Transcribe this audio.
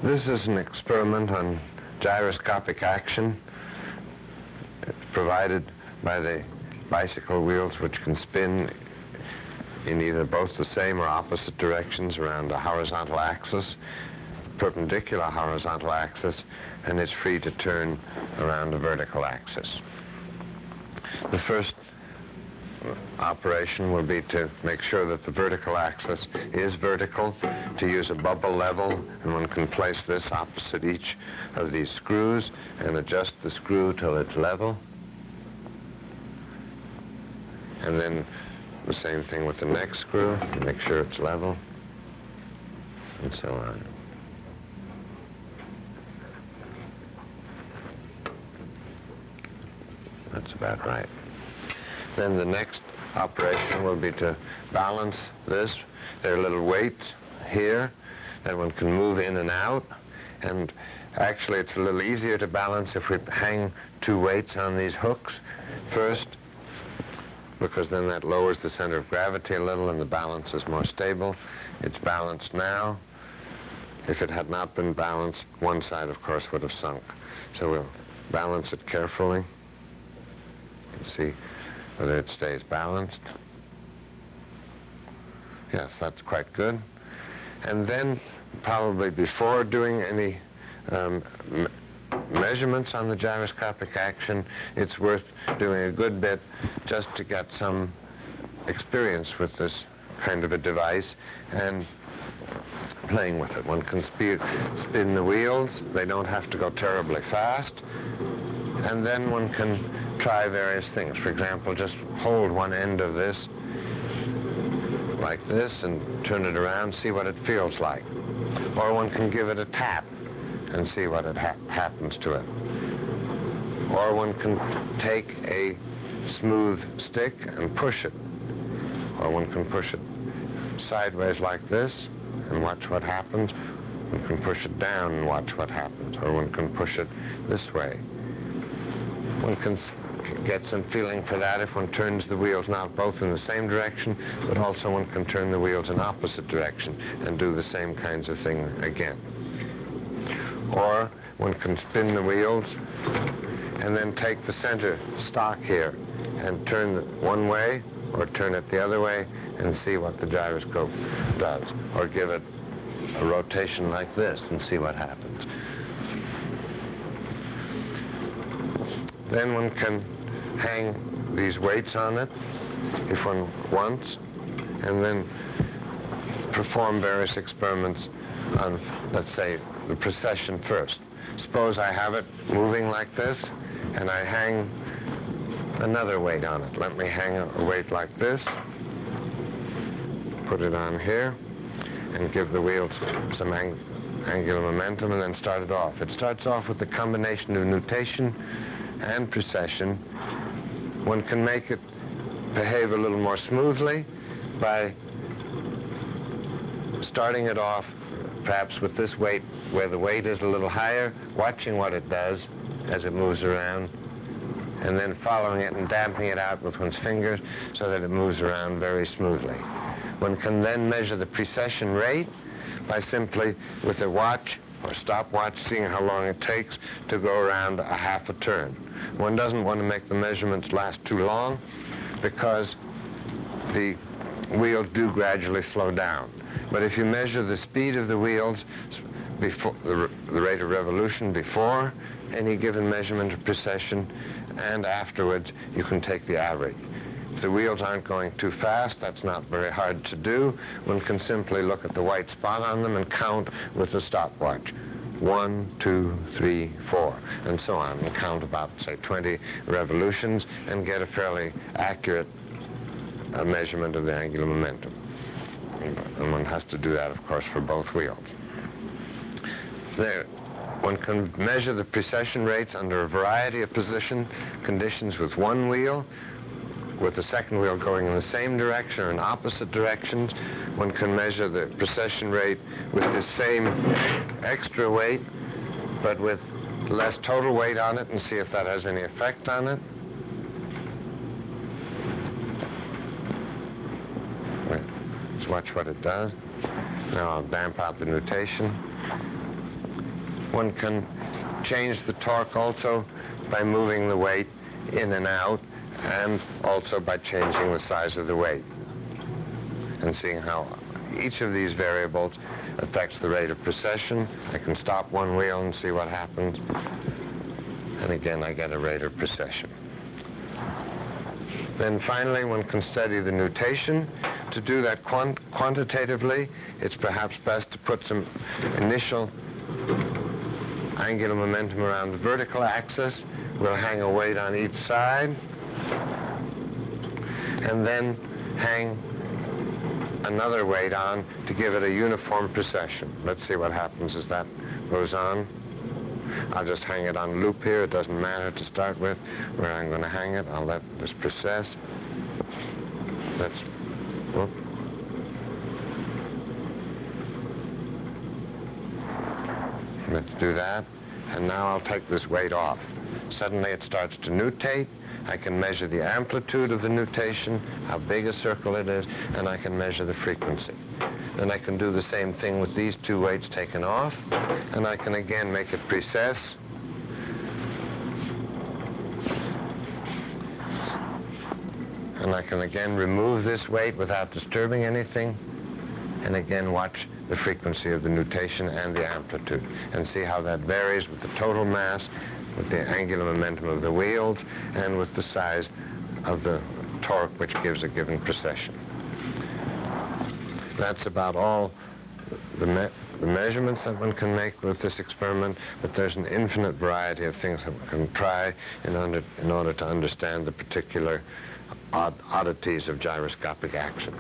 This is an experiment on gyroscopic action. It's provided by the bicycle wheels, which can spin in either both the same or opposite directions around a horizontal axis, perpendicular horizontal axis, and it's free to turn around a vertical axis. The first operation will be to make sure that the vertical axis is vertical, to use a bubble level, and one can place this opposite each of these screws and adjust the screw till it's level. And then the same thing with the next screw, make sure it's level, and so on. That's about right. Then the next operation will be to balance this. There are little weights here that one can move in and out, and actually it's a little easier to balance if we hang two weights on these hooks first, because then that lowers the center of gravity a little and the balance is more stable. It's balanced now. If it had not been balanced, one side, of course, would have sunk. So we'll balance it carefully and see whether it stays balanced. Yes, that's quite good. And then, probably before doing any measurements on the gyroscopic action, it's worth doing a good bit just to get some experience with this kind of a device and playing with it. One can spin the wheels. They don't have to go terribly fast. And then one can try various things. For example, just hold one end of this like this and turn it around, see what it feels like. Or one can give it a tap and see what it happens to it. Or one can take a smooth stick and push it. Or one can push it sideways like this and watch what happens. One can push it down and watch what happens. Or one can push it this way. One can get some feeling for that if one turns the wheels not both in the same direction, but also one can turn the wheels in opposite direction and do the same kinds of thing again. Or one can spin the wheels and then take the center stock here and turn it one way or turn it the other way and see what the gyroscope does. Or give it a rotation like this and see what happens. Then one can hang these weights on it if one wants, and then perform various experiments on, let's say, the precession first. Suppose I have it moving like this, and I hang another weight on it. Let me hang a weight like this, put it on here, and give the wheels some angular momentum, and then start it off. It starts off with a combination of nutation and precession. One can make it behave a little more smoothly by starting it off perhaps with this weight where the weight is a little higher, watching what it does as it moves around, and then following it and damping it out with one's fingers so that it moves around very smoothly. One can then measure the precession rate by simply, with a watch or stopwatch, seeing how long it takes to go around a half a turn. One doesn't want to make the measurements last too long because the wheels do gradually slow down. But if you measure the speed of the wheels, before the rate of revolution before any given measurement of precession and afterwards, you can take the average. If the wheels aren't going too fast, that's not very hard to do. One can simply look at the white spot on them and count with the stopwatch. 1, 2, 3, 4, and so on, and count about, say, 20 revolutions and get a fairly accurate measurement of the angular momentum. And one has to do that, of course, for both wheels. There, one can measure the precession rates under a variety of conditions with one wheel, with the second wheel going in the same direction or in opposite directions. One can measure the precession rate with the same extra weight, but with less total weight on it, and see if that has any effect on it. Let's watch what it does. Now I'll damp out the nutation. One can change the torque also by moving the weight in and out, and also by changing the size of the weight, and seeing how each of these variables affects the rate of precession. I can stop one wheel and see what happens, and again I get a rate of precession. Then finally one can study the nutation. To do that quantitatively, it's perhaps best to put some initial angular momentum around the vertical axis. We'll hang a weight on each side, and then hang another weight on to give it a uniform precession. Let's see what happens as that goes on. I'll just hang it on loop here. It doesn't matter to start with where I'm going to hang it. I'll let this precess. Let's do that. And now I'll take this weight off. Suddenly it starts to nutate. I can measure the amplitude of the nutation, how big a circle it is, and I can measure the frequency. Then I can do the same thing with these two weights taken off, and I can again make it precess. And I can again remove this weight without disturbing anything, and again watch the frequency of the nutation and the amplitude, and see how that varies with the total mass, with the angular momentum of the wheels, and with the size of the torque, which gives a given precession. That's about all the measurements that one can make with this experiment, but there's an infinite variety of things that one can try in order to understand the particular oddities of gyroscopic action.